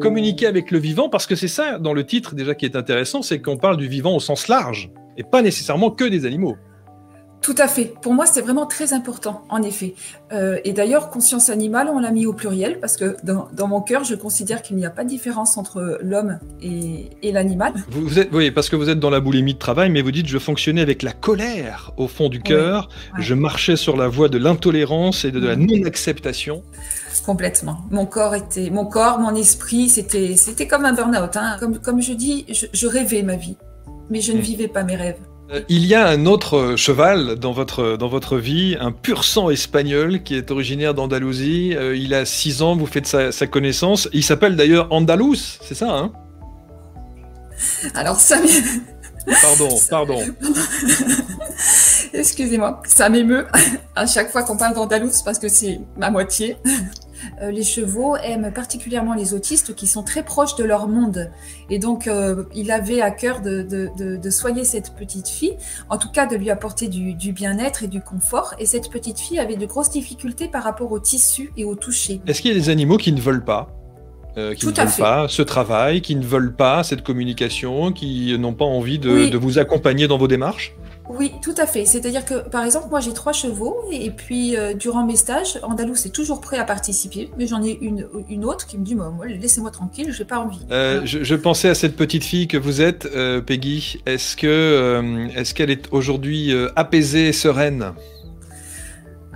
Communiquer avec le vivant, parce que c'est ça, dans le titre déjà qui est intéressant, c'est qu'on parle du vivant au sens large, et pas nécessairement que des animaux. Tout à fait. Pour moi, c'est vraiment très important, en effet. Et d'ailleurs, conscience animale, on l'a mis au pluriel, parce que dans mon cœur, je considère qu'il n'y a pas de différence entre l'homme et l'animal. Oui, parce que vous êtes dans la boulimie de travail, mais vous dites, je fonctionnais avec la colère au fond du Oui, cœur, ouais. je marchais sur la voie de l'intolérance et de la non-acceptation. Complètement. Mon corps, mon esprit, c'était comme un burn-out, hein. Comme je dis, je rêvais ma vie, mais je ne vivais pas mes rêves. Il y a un autre cheval dans votre vie, un pur sang espagnol qui est originaire d'Andalousie. Il a 6 ans, vous faites sa connaissance. Il s'appelle d'ailleurs Andalous, c'est ça, hein? Alors ça, Pardon. excusez-moi, ça m'émeut à chaque fois qu'on parle d'Andalous parce que c'est ma moitié. Les chevaux aiment particulièrement les autistes qui sont très proches de leur monde. Et donc, il avait à cœur de soigner cette petite fille, en tout cas de lui apporter du bien-être et du confort. Et cette petite fille avait de grosses difficultés par rapport au tissu et au toucher. Est-ce qu'il y a des animaux qui ne veulent pas Tout à fait. ce travail, qui ne veulent pas cette communication, qui n'ont pas envie Oui. de vous accompagner dans vos démarches? Oui, tout à fait. C'est-à-dire que, par exemple, moi j'ai 3 chevaux et puis durant mes stages, Andalous est toujours prêt à participer, mais j'en ai une autre qui me dit, moi, laissez-moi tranquille, j'ai pas envie. Voilà. Je pensais à cette petite fille que vous êtes, Peggy. Est-ce qu'elle est aujourd'hui apaisée, sereine?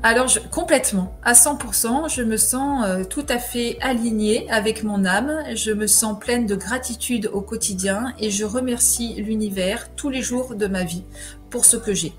Alors, complètement, à 100%, je me sens tout à fait alignée avec mon âme, je me sens pleine de gratitude au quotidien et je remercie l'univers tous les jours de ma vie pour ce que j'ai.